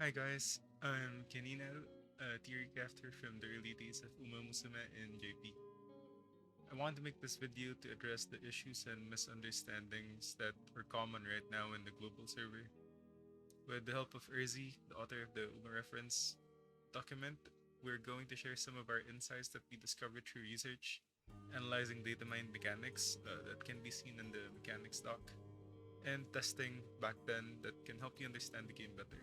Hi guys, I'm Kenina, a theory crafter from the early days of Uma Musume in JP. I want to make this video to address the issues and misunderstandings that are common right now in the global server. With the help of Erzzy, the author of the Uma reference document, we're going to share some of our insights that we discovered through research, analyzing data mine mechanics that can be seen in the mechanics doc, and testing back then that can help you understand the game better.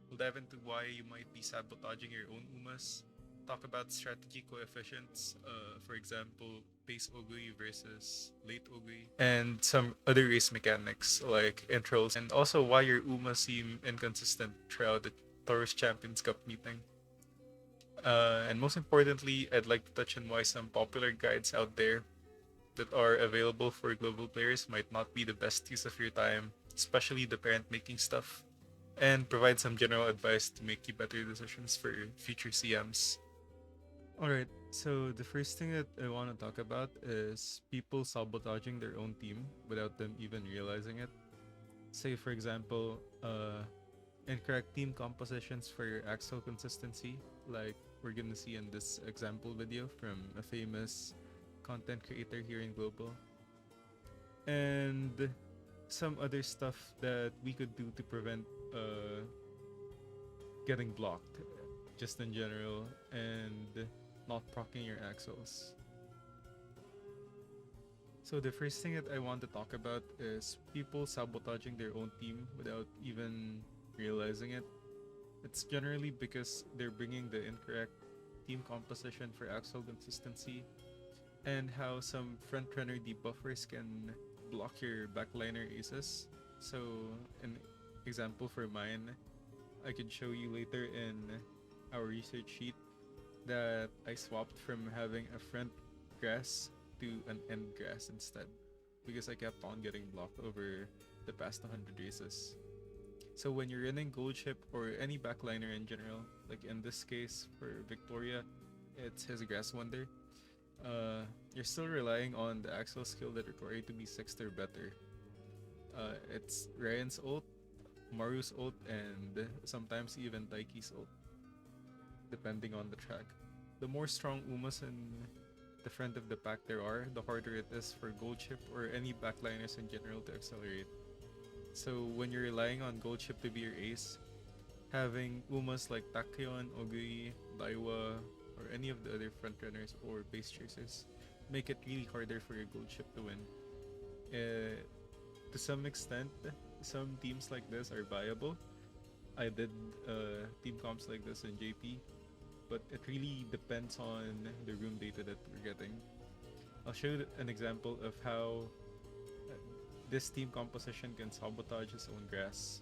We'll dive into why you might be sabotaging your own Umas, talk about strategy coefficients, for example, base Oguri versus late Oguri, and some other race mechanics like intros, and also why your Umas seem inconsistent throughout the Taurus Champions Cup meeting. And most importantly, I'd like to touch on why some popular guides out there that are available for global players might not be the best use of your time, especially the parent making stuff, and provide some general advice to make you better decisions for future CMs. Alright, so the first thing that I want to talk about is people sabotaging their own team without them even realizing it. Say, for example, incorrect team compositions for your axle consistency, like we're gonna see in this example video from a famous content creator here in Global. And some other stuff that we could do to prevent getting blocked, just in general, and not procking your axles. So the first thing that I want to talk about is people sabotaging their own team without even realizing it. It's generally because they're bringing the incorrect team composition for axle consistency, and how some front runner debuffers can block your backliner aces. So an example for mine, I could show you later in our research sheet that I swapped from having a front grass to an end grass instead because I kept on getting blocked over the past 100 races. So when you're running gold chip or any backliner in general, like in this case for Victoria, it's his grass wonder. You're still relying on the axle skill that require you to be sixth or better. It's Ryan's ult, Maru's ult, and sometimes even Taiki's ult, depending on the track. The more strong Umas in the front of the pack there are, the harder it is for gold chip or any backliners in general to accelerate. So when you're relying on gold chip to be your ace, having Umas like Tachyon, Oguri, Daiwa, or any of the other frontrunners or base chasers make it really harder for your gold chip to win. Uh, to some extent, some teams like this are viable. I did team comps like this in JP, but it really depends on the room data that we're getting. I'll show you an example of how this team composition can sabotage its own grass.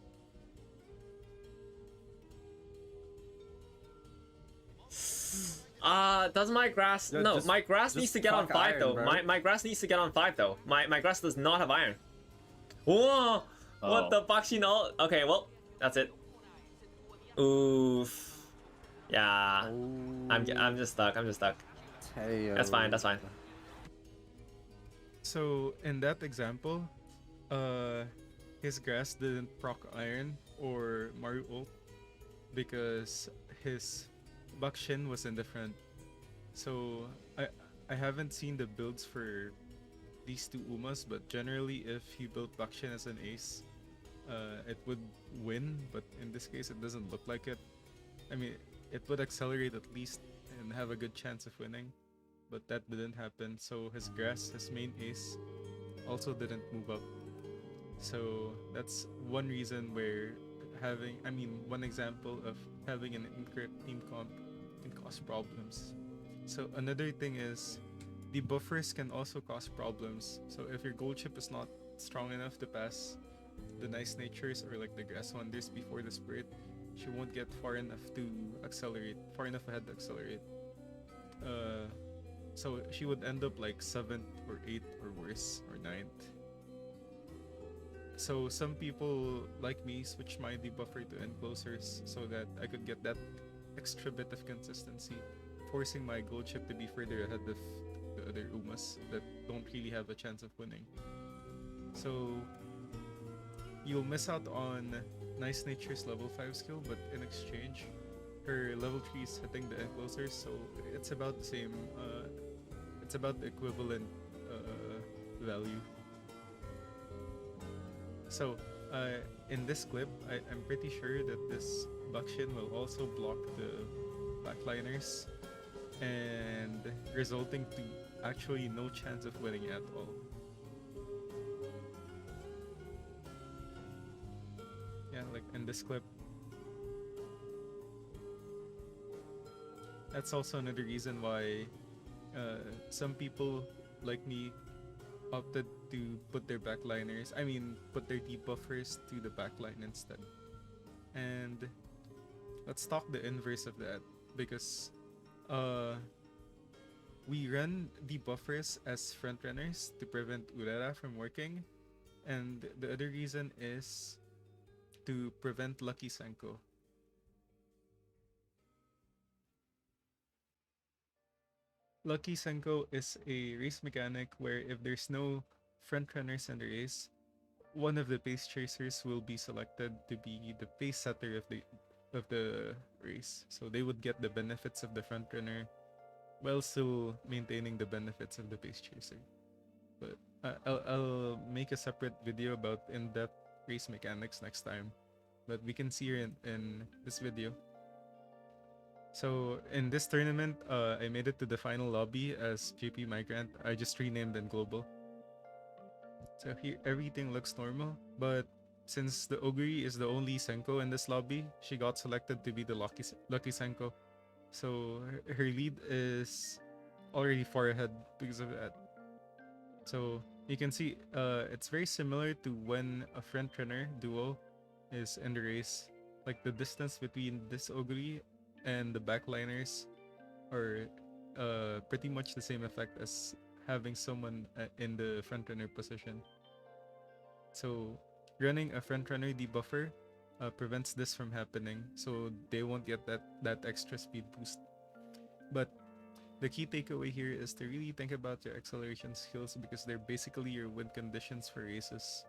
Does my grass? No, No, my grass needs to get on fuck 5 iron, though. bro. My grass needs to get on 5 though. My grass does not have iron. Whoa! What the fuck? She know? Okay, well, that's it. Oof. Yeah. I'm just stuck. I'm just stuck. That's fine. That's fine. So in that example, his grass didn't proc iron or Maru ult because his Bakshin was in the front. So I haven't seen the builds for these two Umas, but generally if he built Bakshin as an ace, it would win, but in this case it doesn't look like it. I mean, it would accelerate at least and have a good chance of winning, but that didn't happen. So his grass, his main ace, also didn't move up. So that's one reason where one example of having an incorrect team comp can cause problems. So another thing is the buffers can also cause problems. So if your gold chip is not strong enough to pass the nice natures or like the grass wonders before the spirit, she won't get far enough to accelerate, far enough ahead to accelerate. Uh, so she would end up like 7th or 8th or worse or 9th. So some people like me switch my debuffer to enclosers so that I could get that extra bit of consistency, forcing my gold chip to be further ahead of the other Umas that don't really have a chance of winning. So you'll miss out on Nice Nature's level 5 skill, but in exchange, her level 3 is hitting the enclosers, so it's about the same. It's about the equivalent value. So, in this clip, I'm pretty sure that this Bakshin will also block the backliners, and resulting to actually no chance of winning at all. Yeah, like in this clip. That's also another reason why some people like me opted to put their backliners, put their debuffers to the backline instead. And let's talk the inverse of that, because we run debuffers as frontrunners to prevent Urara from working, and the other reason is to prevent Lucky Senko. Lucky Senko is a race mechanic where if there's no frontrunners in the race, one of the pace chasers will be selected to be the pace setter of the race. So they would get the benefits of the frontrunner while still maintaining the benefits of the pace chaser. But I'll make a separate video about in-depth race mechanics next time. But we can see here in this video. So in this tournament, I made it to the final lobby as JP Migrant. I just renamed in global. So here everything looks normal, but since the Oguri is the only Senko in this lobby, she got selected to be the lucky Senko. So her lead is already far ahead because of that. So you can see it's very similar to when a frontrunner duo is in the race. Like the distance between this Oguri and the backliners are pretty much the same effect as having someone in the frontrunner position. So running a frontrunner debuffer prevents this from happening, so they won't get that extra speed boost. But the key takeaway here is to really think about your acceleration skills, because they're basically your win conditions for races.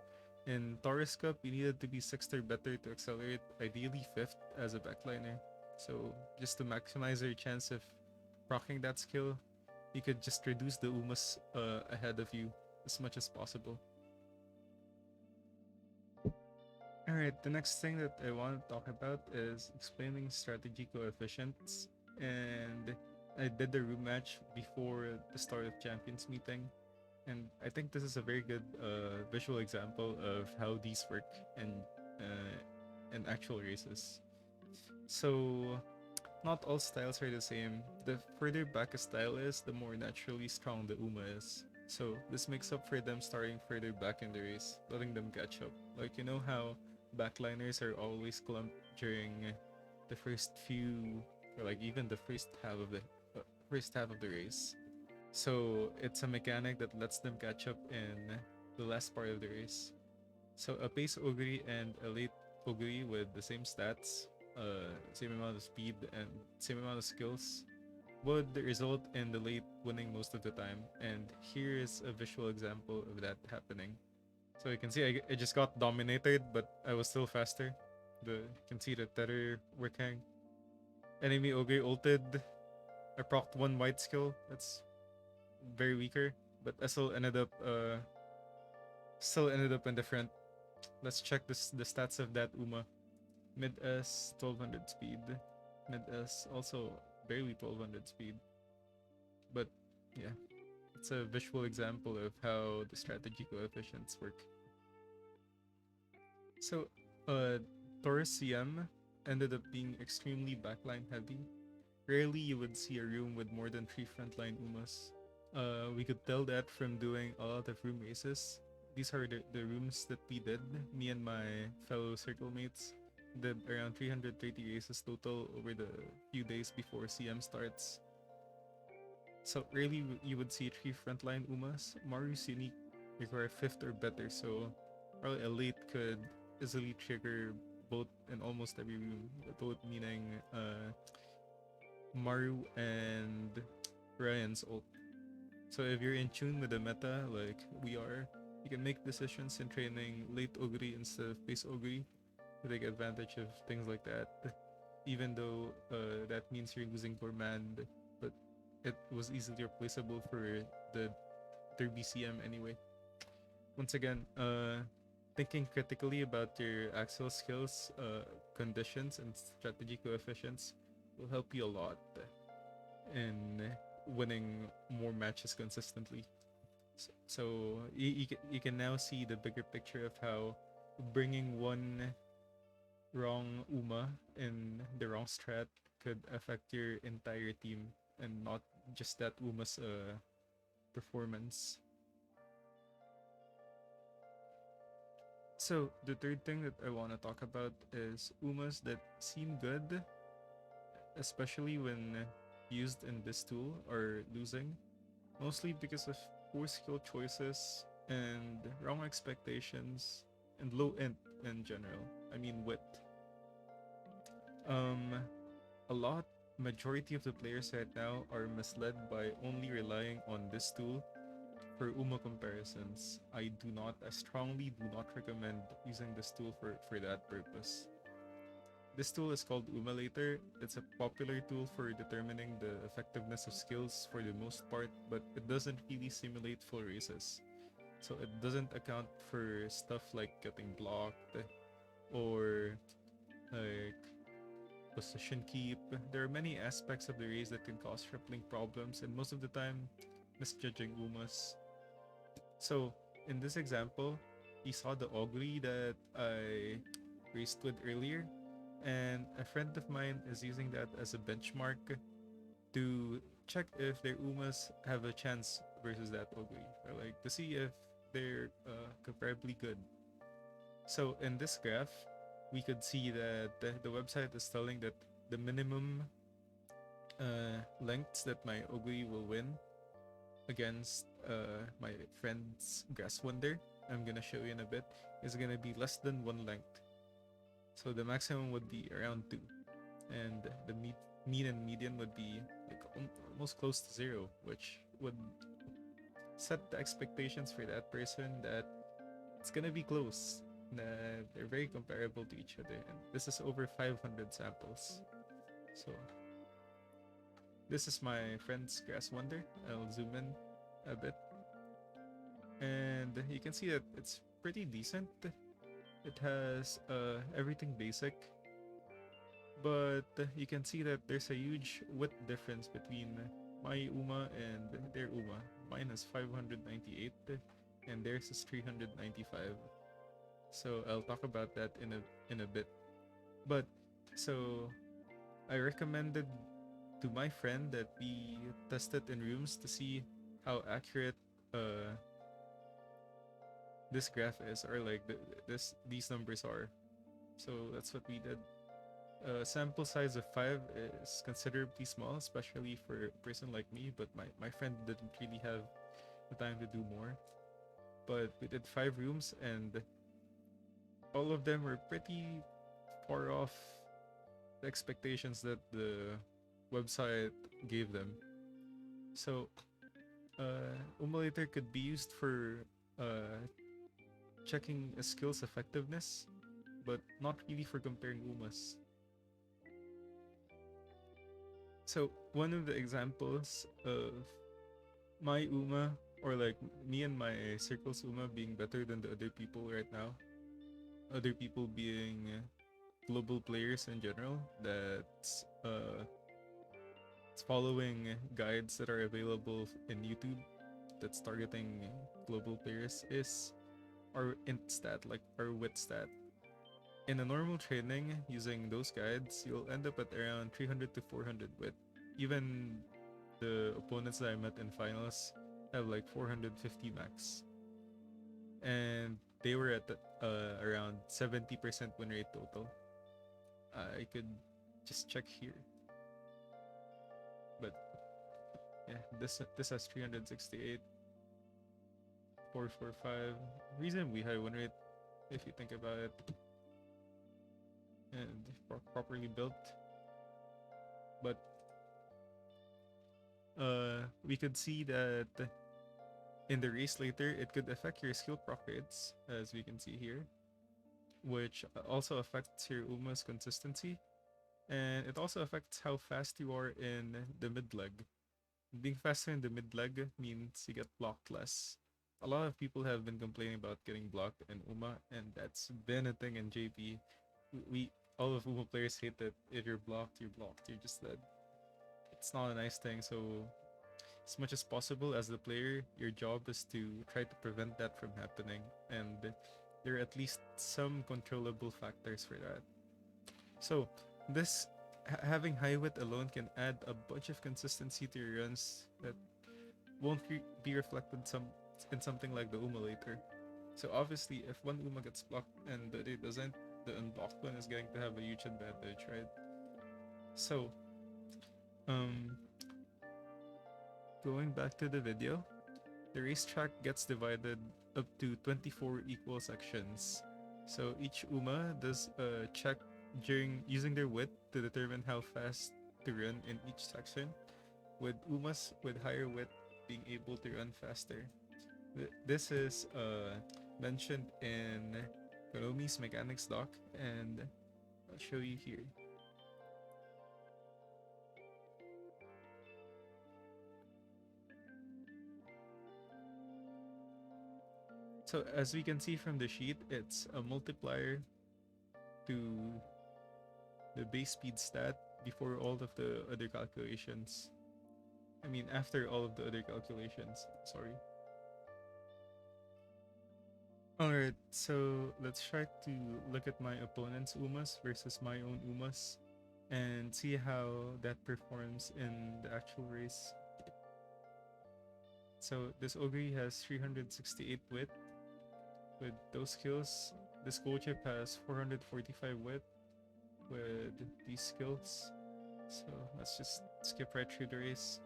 In Taurus Cup, you needed to be 6th or better to accelerate, ideally 5th as a backliner. So just to maximize your chance of rocking that skill, you could just reduce the Umas ahead of you as much as possible. Alright, the next thing that I want to talk about is explaining strategy coefficients. And I did the room match before the start of Champions meeting, and I think this is a very good visual example of how these work in actual races. So not all styles are the same. The further back a style is, the more naturally strong the Uma is. So this makes up for them starting further back in the race, letting them catch up. Like, you know how backliners are always clumped during the first few, or like even the first half of the race. So it's a mechanic that lets them catch up in the last part of the race. So a pace Oguri and a late Oguri with the same stats, same amount of speed and same amount of skills would result in the late winning most of the time. And here is a visual example of that happening. So you can see I just got dominated, but I was still faster. You can see the tether working. Enemy Ogre ulted. I procced one white skill. That's very weaker, but I still ended up in the front. Let's check the stats of that Uma. Mid S 1200 speed. Mid S also barely 1200 speed. But yeah, it's a visual example of how the strategy coefficients work. So Taurus CM ended up being extremely backline heavy. Rarely you would see a room with more than 3 frontline Umas. We could tell that from doing a lot of room races. These are the rooms that we did. Me and my fellow circle mates did around 330 races total over the few days before CM starts. So rarely you would see 3 frontline Umas. Maru's unique require 5th or better, so probably a late could easily trigger both in almost every room. Both meaning Maru and Ryan's ult. So if you're in tune with the meta, like we are, you can make decisions in training late Oguri instead of base Oguri, take advantage of things like that, even though that means you're losing command, but it was easily replaceable for the their BCM anyway. Once again, thinking critically about your axial skills, conditions, and strategy coefficients will help you a lot in winning more matches consistently. So you can now see the bigger picture of how bringing one wrong Uma in the wrong strat could affect your entire team and not just that Uma's performance. So the third thing that I want to talk about is Umas that seem good, especially when used in this tool, are losing, mostly because of poor skill choices and wrong expectations and low int in general. I mean wit. Um, a lot majority of the players right now are misled by only relying on this tool for Uma comparisons. I strongly do not recommend using this tool for that purpose. This tool is called Umalator. It's a popular tool for determining the effectiveness of skills for the most part, but it doesn't really simulate full races. So it doesn't account for stuff like getting blocked or like position keep. There are many aspects of the race that can cause crippling problems, and most of the time, misjudging Umas. So in this example, you saw the Oguri that I raced with earlier, and a friend of mine is using that as a benchmark to check if their Umas have a chance versus that Oguri, or like to see if they're comparably good. So in this graph, we could see that the website is telling that the minimum lengths that my Oguri will win against my friend's Grass Wonder, I'm gonna show you in a bit, is gonna be less than one length. So the maximum would be around 2, and the mean and median would be like almost close to 0, which would set the expectations for that person that it's gonna be close. That they're very comparable to each other, and this is over 500 samples. So this is my friend's Grass Wonder. I'll zoom in a bit, and you can see that it's pretty decent. It has everything basic, but you can see that there's a huge width difference between my Uma and their Uma. Mine is 598 and theirs is 395. So I'll talk about that in a bit. But so I recommended to my friend that we test it in rooms to see how accurate this graph is, or like these numbers are. So that's what we did. Sample size of 5 is considerably small, especially for a person like me, but my friend didn't really have the time to do more. But we did 5 rooms, and all of them were pretty far off the expectations that the website gave them. So Umalator could be used for checking a skill's effectiveness, but not really for comparing Umas. So one of the examples of my Uma, or like me and my circle's Uma being better than the other people right now, other people being global players in general, that's following guides that are available in YouTube that's targeting global players, is our int stat, like our wit stat. In a normal training using those guides, you'll end up at around 300 to 400 wit. Even the opponents that I met in finals have like 450 max. And they were at around 70% win rate total. I could just check here. But yeah, this has 368, 445, reasonably high win rate if you think about it, and properly built. But we could see that in the race later, it could affect your skill proc rates, as we can see here. which also affects your Uma's consistency, and it also affects how fast you are in the mid leg. Being faster in the mid leg means you get blocked less. A lot of people have been complaining about getting blocked in Uma, and that's been a thing in JP. We all of Uma players hate that if you're blocked, you're blocked. You're just dead. It's not a nice thing. So, as much as possible as the player, your job is to try to prevent that from happening, and there are at least some controllable factors for that. So, this having high wit alone can add a bunch of consistency to your runs that won't be reflected in something like the Umalator. So obviously, if one Uma gets blocked and the other doesn't, the unblocked one is going to have a huge advantage, right? So, um, going back to the video, the racetrack gets divided up to 24 equal sections. So each Uma does a check during using their wit to determine how fast to run in each section, with Umas with higher wit being able to run faster. This is mentioned in Konomi's mechanics doc, and I'll show you here. So as we can see from the sheet, it's a multiplier to the base speed stat before all of the other calculations. I mean, after all of the other calculations, sorry. Alright, so let's try to look at my opponent's Umas versus my own Umas and see how that performs in the actual race. So this Oguri has 368 wit. With those skills, this gold chip has 445 wit with these skills. So let's just skip right through the race.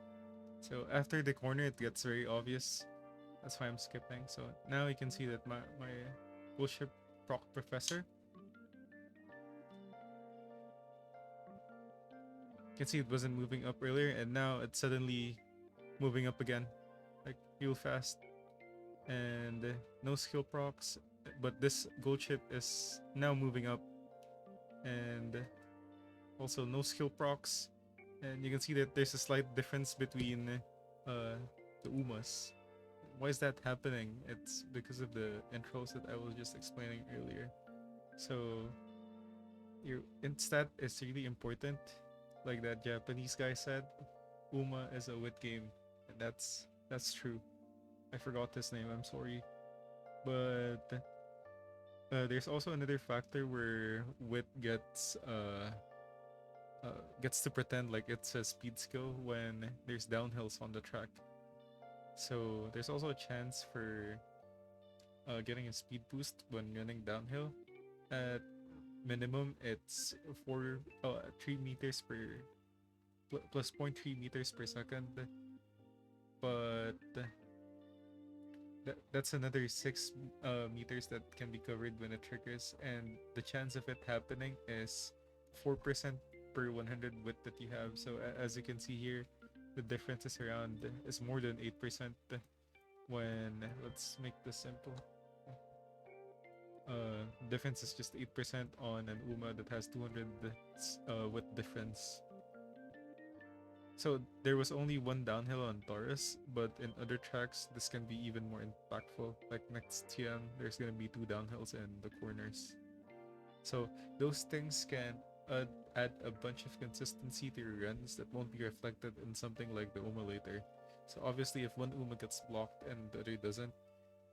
So after the corner, it gets very obvious. That's why I'm skipping. So now you can see that my gold chip proc professor. You can see it wasn't moving up earlier, and now it's suddenly moving up again, like real fast. And no skill procs, but this gold chip is now moving up, and also no skill procs, and you can see that there's a slight difference between the Umas. Why is that happening? It's because of the intros that I was just explaining earlier. So your instat is really important, like that Japanese guy said. Uma is a wit game, and that's true. I forgot his name, I'm sorry. But there's also another factor where wit gets to pretend like it's a speed skill when there's downhills on the track. So there's also a chance for getting a speed boost when running downhill. At minimum, it's 3 meters per plus 0.3 meters per second. But that's another 6 meters that can be covered when it triggers, and the chance of it happening is 4% per 100 wit that you have. So as you can see here, the difference is more than 8% when, let's make this simple. Difference is just 8% on an Uma that has 200 wit difference. So there was only one downhill on Taurus, but in other tracks, this can be even more impactful. Like next TM, there's gonna be 2 downhills in the corners. So those things can add a bunch of consistency to your runs that won't be reflected in something like the Umalator. So obviously, if one Uma gets blocked and the other doesn't,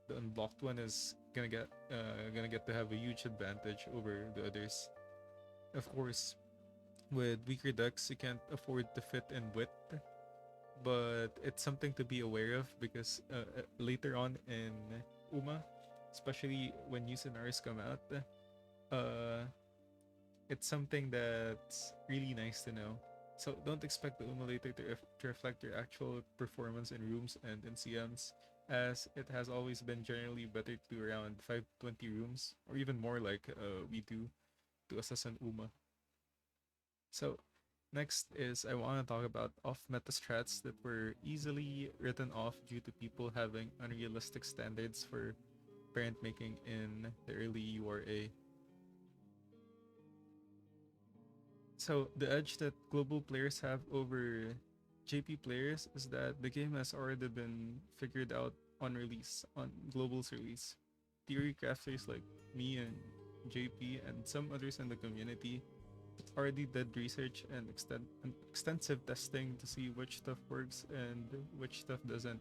the unblocked one is gonna get to have a huge advantage over the others. Of course, with weaker decks, you can't afford to fit in wit, but it's something to be aware of because later on in Uma, especially when new scenarios come out, it's something that's really nice to know. So don't expect the Umalator to reflect your actual performance in rooms and in CMs, as it has always been generally better to do around 520 rooms, or even more like we do, to assess an Uma. So next is I want to talk about off-meta strats that were easily written off due to people having unrealistic standards for parent making in the early URA. So the edge that global players have over JP players is that the game has already been figured out on release, on global's release. Theory crafters like me and JP and some others in the community already did research and extensive testing to see which stuff works and which stuff doesn't.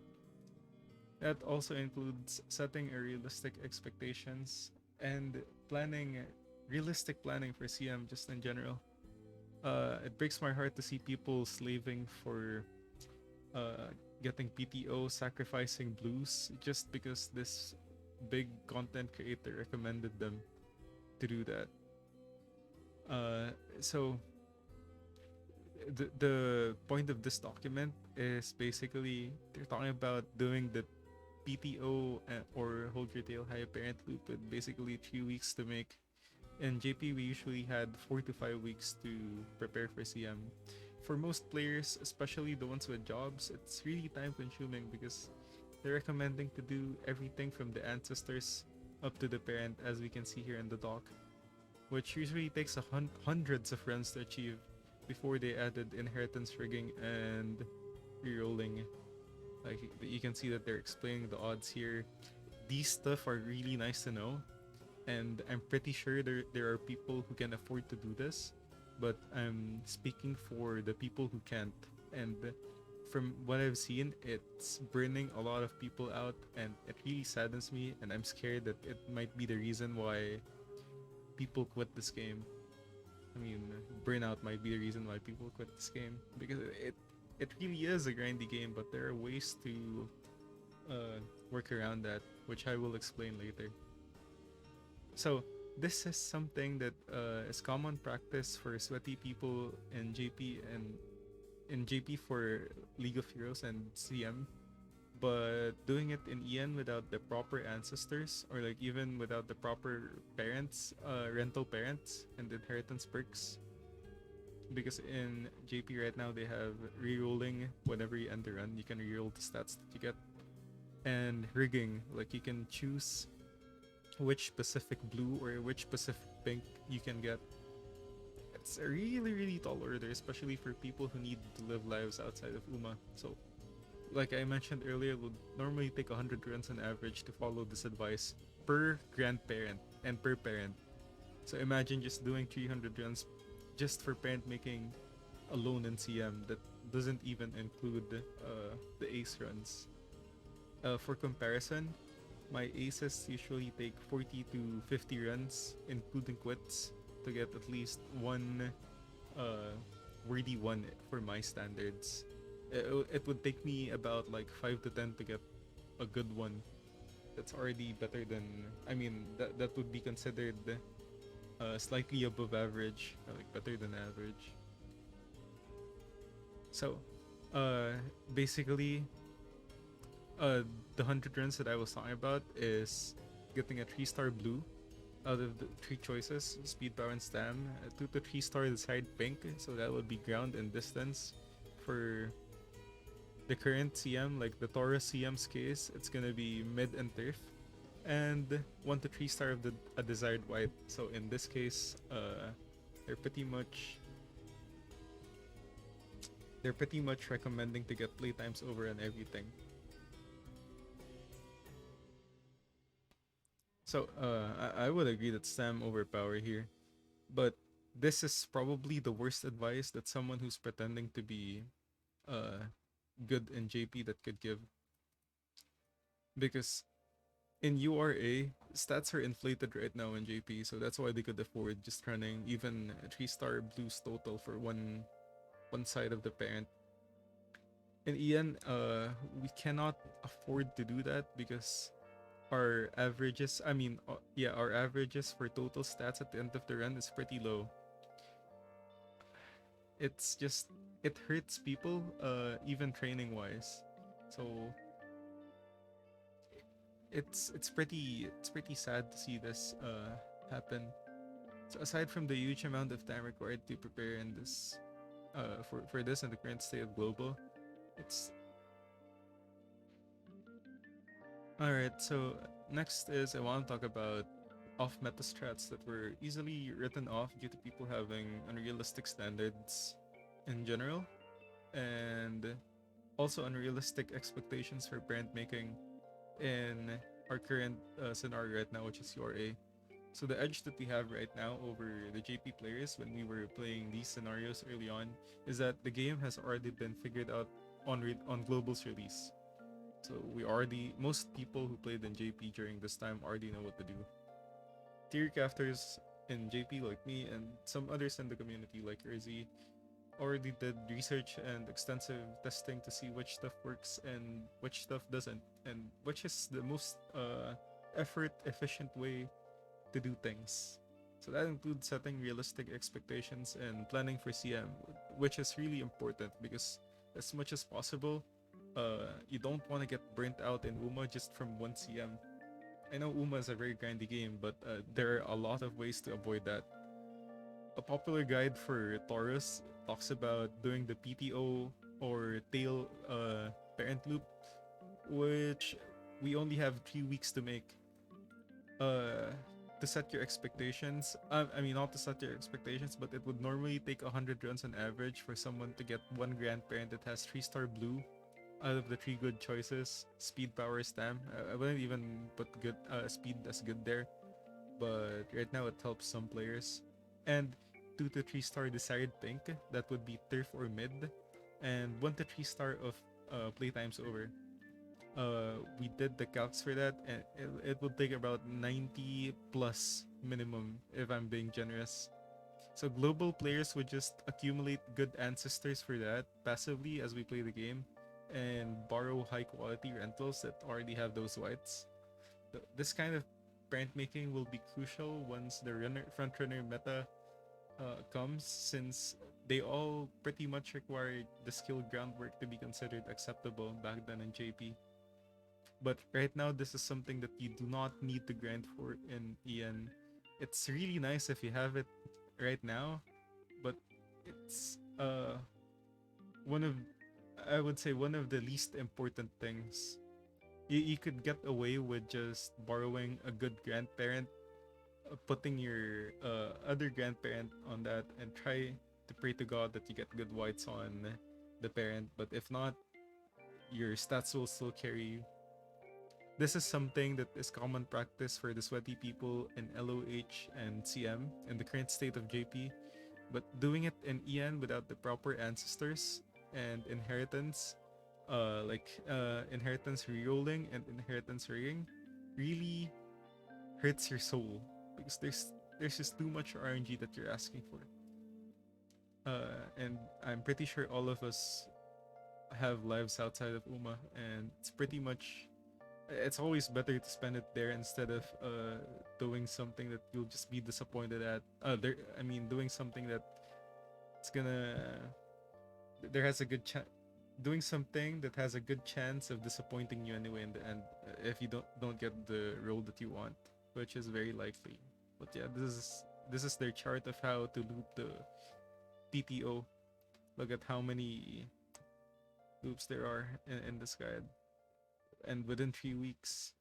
That also includes setting a realistic expectations and planning realistic planning for CM just in general. It breaks my heart to see people slaving for getting PTO, sacrificing blues just because this big content creator recommended them to do that. So the point of this document is basically they're talking about doing the PTO or hold your tail high parent loop with basically 3 weeks to make. In JP, we usually had 4 to 5 weeks to prepare for CM. For most players, especially the ones with jobs, it's really time consuming because they're recommending to do everything from the ancestors up to the parent, as we can see here in the doc, which usually takes hundreds of runs to achieve before they added inheritance rigging and rerolling. Like you can see that they're explaining the odds here. These stuff are really nice to know, and I'm pretty sure there are people who can afford to do this, but I'm speaking for the people who can't. And from what I've seen, it's burning a lot of people out, and it really saddens me, and I'm scared that it might be the reason why people quit this game. I mean, burnout might be the reason why people quit this game, because it really is a grindy game, but there are ways to work around that, which I will explain later. So this is something that is common practice for sweaty people in JP and in JP for League of Heroes and CM, but doing it in EN without the proper ancestors, or like even without the proper parents, rental parents and inheritance perks, because in JP right now they have rerolling. Whenever you end the run, you can reroll the stats that you get, and rigging, like you can choose which specific blue or which specific pink you can get. It's a really tall order, especially for people who need to live lives outside of Uma. So like I mentioned earlier, it would normally take 100 runs on average to follow this advice per grandparent and per parent. So imagine just doing 300 runs just for parent making alone in CM. That doesn't even include the ace runs. For comparison, my aces usually take 40 to 50 runs, including quits, to get at least one worthy one for my standards. It would take me about like 5 to 10 to get a good one. That's already better than, I mean, that would be considered slightly above average, or like better than average. So basically the 100 runs that I was talking about is getting a 3-star blue out of the 3 choices: speed, power, and stam. 2 to 3-star decide pink, so that would be ground and distance. For the current CM, like the Taurus CM's case, it's gonna be mid and turf. And 1 to 3-star of a desired white. So in this case, they're pretty much recommending to get playtimes over and everything. So I would agree that Stam overpower here, but this is probably the worst advice that someone who's pretending to be good in JP that could give, because in URA stats are inflated right now in JP, so that's why they could afford just running even 3-star blues total for one side of the parent. In EN, we cannot afford to do that because our averages, our averages for total stats at the end of the run is pretty low. It's just, it hurts people, even training wise. So it's pretty sad to see this happen. So aside from the huge amount of time required to prepare in this for this in the current state of global, it's alright. So next is I want to talk about off meta strats that were easily written off due to people having unrealistic standards in general, and also unrealistic expectations for brand making in our current scenario right now, which is URA. So the edge that we have right now over the JP players when we were playing these scenarios early on is that the game has already been figured out on global's release. So we already most people who played in JP during this time already know what to do. Tier crafters in JP like me and some others in the community like Erzzy already did research and extensive testing to see which stuff works and which stuff doesn't, and which is the most effort efficient way to do things. So that includes setting realistic expectations and planning for CM, which is really important because as much as possible, you don't want to get burnt out in Uma just from one CM. I know Uma is a very grindy game, but there are a lot of ways to avoid that. A popular guide for Taurus talks about doing the PTO or tail parent loop, which we only have 3 weeks to make. To set your expectations. I mean, not to set your expectations, but it would normally take 100 runs on average for someone to get one grandparent that has 3-star blue out of the 3 good choices: speed, power, stam. I wouldn't even put good speed as good there, but right now it helps some players. And 2 to 3-star desired pink, that would be turf or mid, and 1 to 3-star of playtimes over. We did the calcs for that, and it will take about 90 plus minimum if I'm being generous. So global players would just accumulate good ancestors for that passively as we play the game, and borrow high quality rentals that already have those whites. This kind of brand making will be crucial once the front runner meta comes, since they all pretty much require the skill groundwork to be considered acceptable back then in JP. But right now, this is something that you do not need to grind for in EN. It's really nice if you have it right now, but it's one of, I would say, one of the least important things. You could get away with just borrowing a good grandparent, putting your other grandparent on that, and try to pray to God that you get good whites on the parent. But if not, your stats will still carry you. This is something that is common practice for the sweaty people in LOH and CM in the current state of JP, but doing it in EN without the proper ancestors and inheritance, inheritance rerolling and inheritance rigging, really hurts your soul because there's just too much RNG that you're asking for. And I'm pretty sure all of us have lives outside of Uma, and it's always better to spend it there instead of doing something that you'll just be disappointed at. Doing something that it's gonna there has a good chance doing something that has a good chance of disappointing you anyway in the end, if you don't get the role that you want, which is very likely. But yeah, this is their chart of how to loop the TTO. Look at how many loops there are in this guide, and within 3 weeks,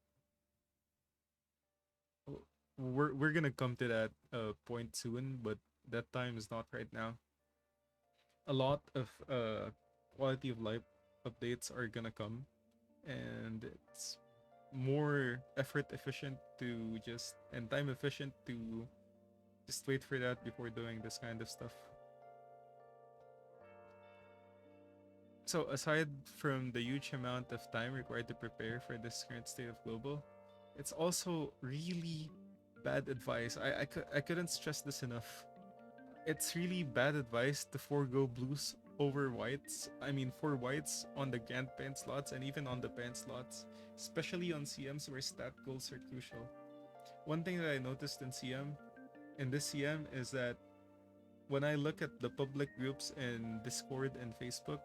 we're gonna come to that point soon, but that time is not right now. A lot of quality of life updates are gonna come, and it's more effort efficient to just and time efficient to just wait for that before doing this kind of stuff. So aside from the huge amount of time required to prepare for this current state of global, it's also really bad advice. I couldn't stress this enough. It's really bad advice to forego blues over whites. I mean, for whites on the grandparent slots and even on the parent slots, especially on CMs where stat goals are crucial. One thing that I noticed in this CM, is that when I look at the public groups in Discord and Facebook,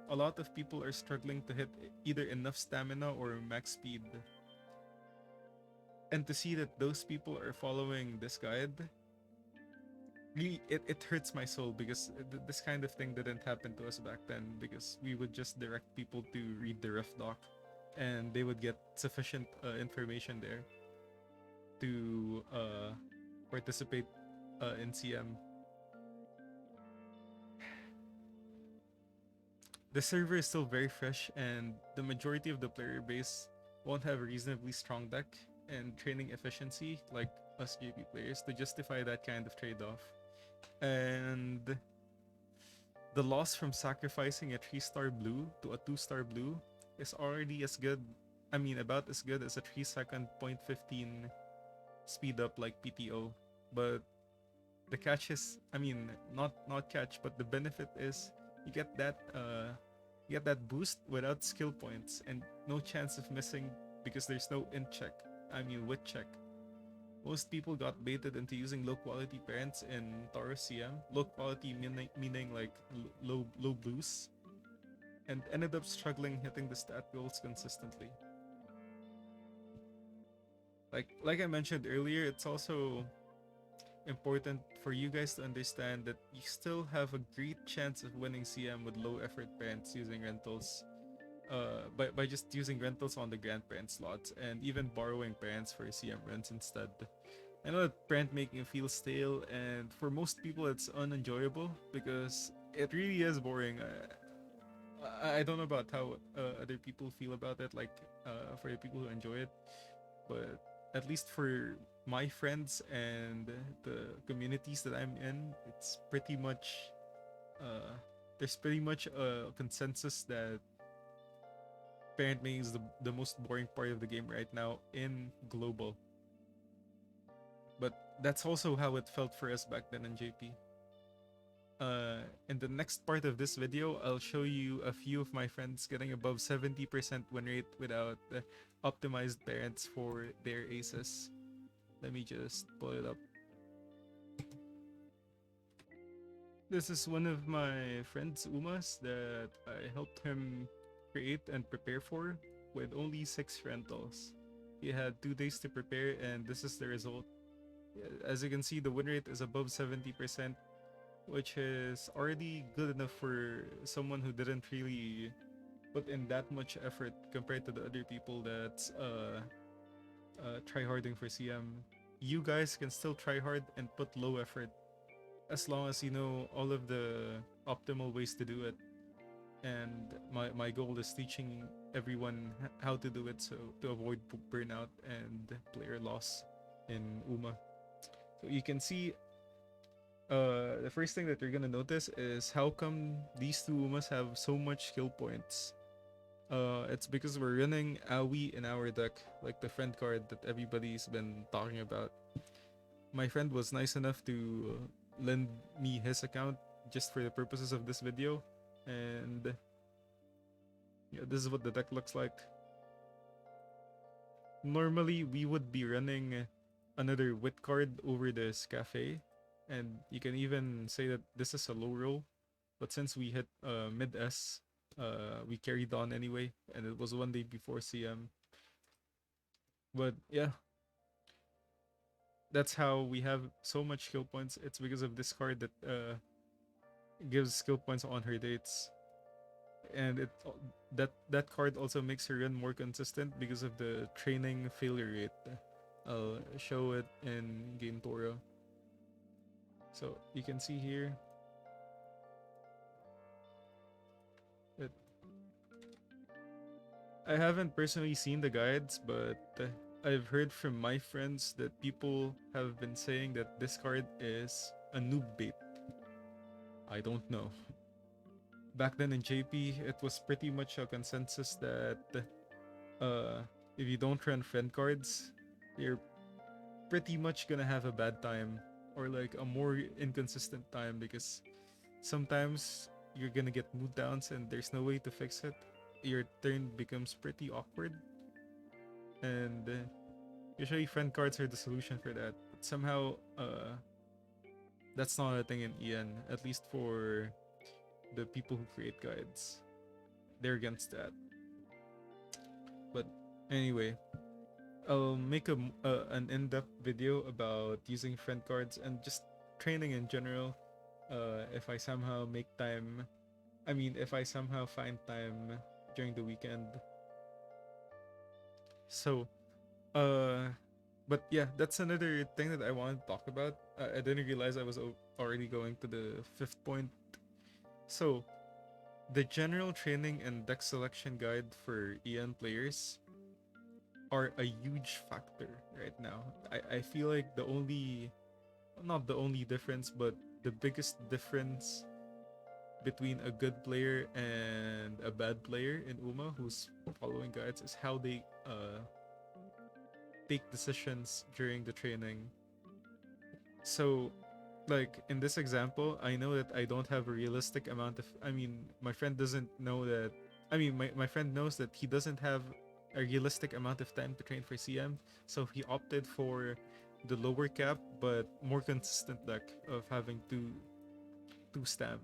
a lot of people are struggling to hit either enough stamina or max speed. And to see that those people are following this guide, really, it hurts my soul, because this kind of thing didn't happen to us back then, because we would just direct people to read the ref doc and they would get sufficient information there. to participate in CM. The server is still very fresh, and the majority of the player base won't have a reasonably strong deck and training efficiency like us JP players to justify that kind of trade-off. And the loss from sacrificing a 3-star blue to a 2-star blue is already as good, about as good as a 3-second 0.15 speed up like PTO. But the catch is, not catch, but the benefit is you get that boost without skill points and no chance of missing because there's no int check. Wit check. Most people got baited into using low quality parents in Taurus CM. Low quality meaning like low boosts, and ended up struggling hitting the stat goals consistently. Like I mentioned earlier, it's also important for you guys to understand that you still have a great chance of winning CM with low effort parents using rentals. By just using rentals on the grandparent slots and even borrowing parents for CM runs instead. I know that parent making feel stale, and for most people it's unenjoyable because it really is boring. I don't know about how other people feel about it, for the people who enjoy it, but at least for my friends and the communities that I'm in, it's pretty much there's pretty much a consensus that parent making is the most boring part of the game right now in global. But that's also how it felt for us back then in JP. In the next part of this video, I'll show you a few of my friends getting above 70% win rate without optimized parents for their aces. Let me just pull it up. This is one of my friends, Umas, that I helped him create and prepare for with only 6 rentals. He had 2 days to prepare, and this is the result. As you can see, the win rate is above 70%, which is already good enough for someone who didn't really put in that much effort compared to the other people that's tryharding for CM. You guys can still try hard and put low effort as long as you know all of the optimal ways to do it. And my goal is teaching everyone how to do it so to avoid burnout and player loss in Uma. So you can see the first thing that you're gonna notice is how come these two Umas have so much skill points. It's because we're running Aoi in our deck, like the friend card that everybody's been talking about. My friend was nice enough to lend me his account just for the purposes of this video, and yeah, this is what the deck looks like. Normally we would be running another wit card over this cafe, and you can even say that this is a low roll, but since we hit mid S, we carried on anyway, and it was 1 day before CM. But yeah, that's how we have so much skill points. It's because of this card that gives skill points on her dates, and that card also makes her run more consistent because of the training failure rate. I'll show it in Game Toro. So you can see here that I haven't personally seen the guides, but I've heard from my friends that people have been saying that this card is a noob bait. I don't know. Back then in JP, it was pretty much a consensus that if you don't run friend cards, you're pretty much gonna have a bad time or like a more inconsistent time because sometimes you're gonna get mood downs and there's no way to fix it. Your turn becomes pretty awkward, and usually friend cards are the solution for that. But somehow, that's not a thing in EN, at least for the people who create guides. They're against that. But anyway, I'll make an in-depth video about using friend cards and just training in general. If I somehow make time, if I somehow find time during the weekend. So, But yeah, that's another thing that I wanted to talk about. I didn't realize I was already going to the fifth point. So, the general training and deck selection guide for EN players are a huge factor right now. I feel like the only, not the only difference, but the biggest difference between a good player and a bad player in Uma who's following guides is how they take decisions during the training. So, like in this example, I know that I don't have a realistic amount of. I mean, my friend doesn't know that. I mean, my friend knows that he doesn't have a realistic amount of time to train for CM, so he opted for the lower cap but more consistent deck of having two stam.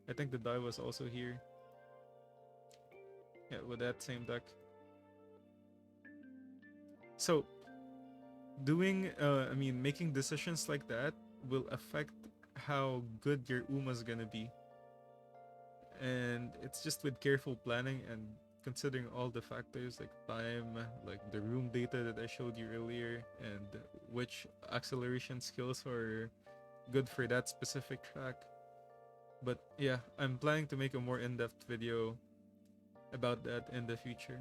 I think the die was also here. Yeah, with that same deck. So making decisions like that will affect how good your Uma's gonna be. And it's just with careful planning and considering all the factors like time, like the room data that I showed you earlier, and which acceleration skills are good for that specific track. But yeah, I'm planning to make a more in-depth video about that in the future.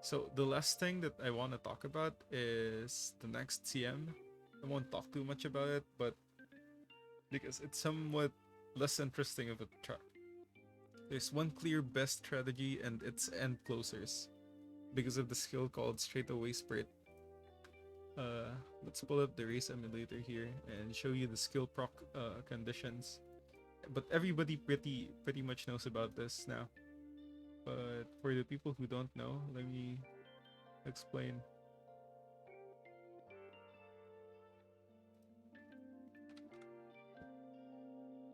So the last thing that I want to talk about is the next CM. I won't talk too much about it, but because it's somewhat less interesting of a track. There's one clear best strategy and it's end closers because of the skill called straightaway sprint. Let's pull up the race emulator here and show you the skill proc conditions. But everybody pretty much knows about this now. But for the people who don't know, let me explain.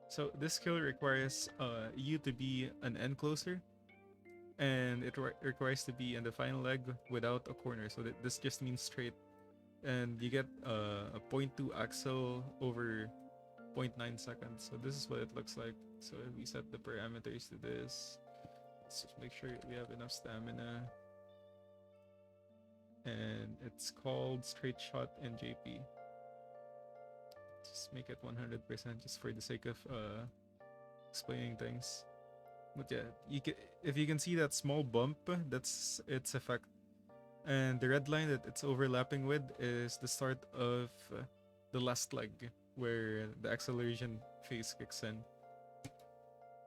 So this skill requires you to be an end closer, and it requires to be in the final leg without a corner. So this just means straight, and you get a 0.2 axle over 0.9 seconds. So this is what it looks like. So if we set the parameters to this, let's just make sure we have enough stamina. And it's called straight shot in JP. Just make it 100% just for the sake of explaining things. But yeah, if you can see that small bump, that's its effect. And the red line that it's overlapping with is the start of the last leg where the acceleration phase kicks in.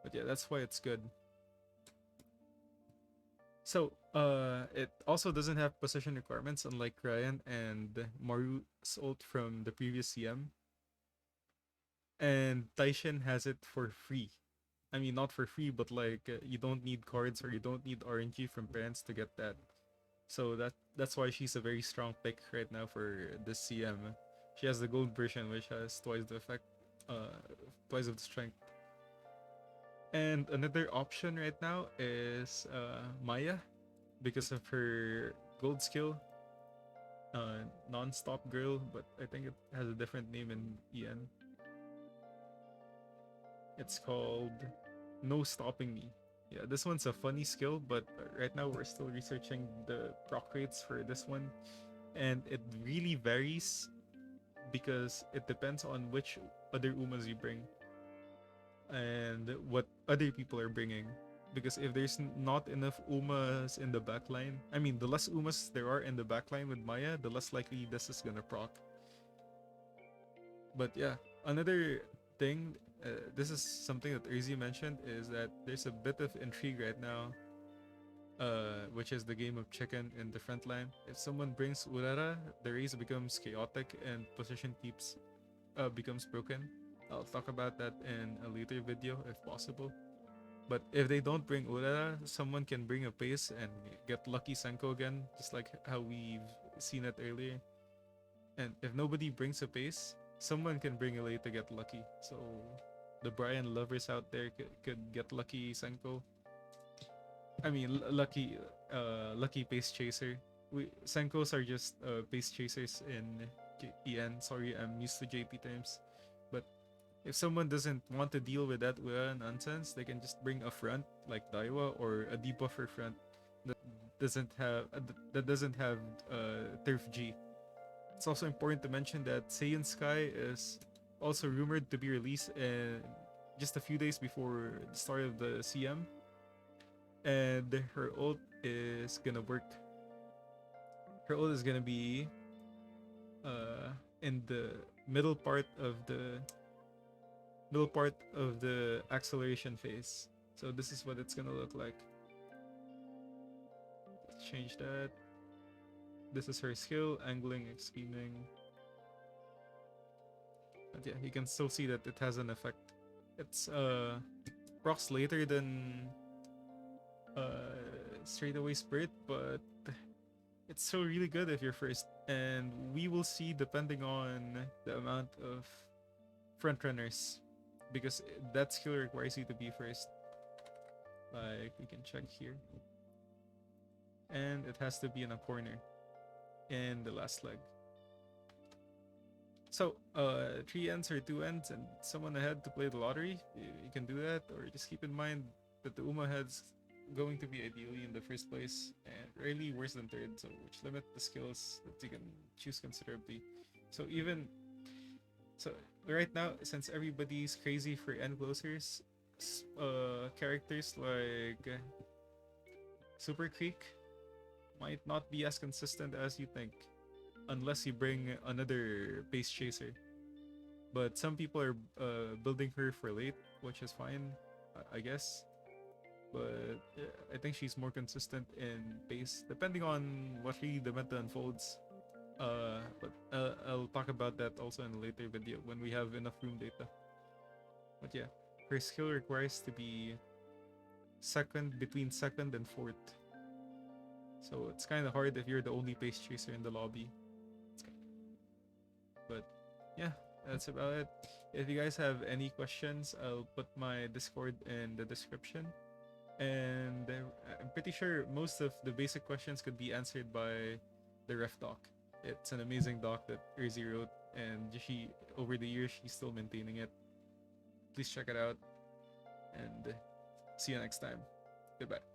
But yeah, that's why it's good. So, it also doesn't have position requirements unlike Ryan and Maru's ult from the previous CM. And Taishin has it for free. I mean, not for free, but like you don't need cards or you don't need RNG from parents to get that. So that's why she's a very strong pick right now for this CM. She has the gold version, which has twice the effect, twice of the strength. And another option right now is Maya, because of her gold skill. Non-stop girl, but I think it has a different name in EN. It's called No Stopping Me. Yeah, this one's a funny skill, but right now we're still researching the proc rates for this one. And it really varies because it depends on which other Umas you bring and what other people are bringing. Because if there's not enough Umas in the backline, I mean, the less Umas there are in the backline with Maya, the less likely this is gonna proc. But yeah, another thing, this is something that Erzzy mentioned, is that there's a bit of intrigue right now, which is the game of chicken in the front line. If someone brings Urara, the race becomes chaotic and position keeps becomes broken. I'll talk about that in a later video if possible. But if they don't bring Urara, someone can bring a pace and get lucky Senko again, just like how we've seen it earlier. And if nobody brings a pace, someone can bring a late to get lucky. So the Brian lovers out there could get lucky Senko. I mean, lucky pace chaser. Senkos are just pace chasers in EN. Sorry, I'm used to JP terms. But if someone doesn't want to deal with that nonsense, they can just bring a front like Daiwa or a debuffer front that doesn't have turf G. It's also important to mention that Saiyan Sky is also rumored to be released in just a few days before the start of the CM, and her ult is gonna work. Her ult is gonna be in the middle part of the acceleration phase. So this is what it's gonna look like. Let's change that. This is her skill, angling, scheming. But yeah, you can still see that it has an effect. It's procs later than straightaway spirit, but it's still really good if you're first. And we will see depending on the amount of front runners, because that skill requires you to be first. Like we can check here, and it has to be in a corner in the last leg. So 3 ends or 2 ends and someone ahead to play the lottery, you can do that, or just keep in mind that the Uma head's going to be ideally in the first place and rarely worse than third, so which limit the skills that you can choose considerably. So right now, since everybody's crazy for end closers, characters like Super Creek might not be as consistent as you think, unless you bring another base chaser. But some people are building her for late, which is fine, I guess. But I think she's more consistent in base, depending on what really the meta unfolds. But I'll talk about that also in a later video when we have enough room data. But yeah, her skill requires to be between second and fourth. So it's kind of hard if you're the only base chaser in the lobby. But yeah, that's about it. If you guys have any questions, I'll put my Discord in the description. And I'm pretty sure most of the basic questions could be answered by the ref doc. It's an amazing doc that Erzzy wrote, and over the years she's still maintaining it. Please check it out, and see you next time. Goodbye.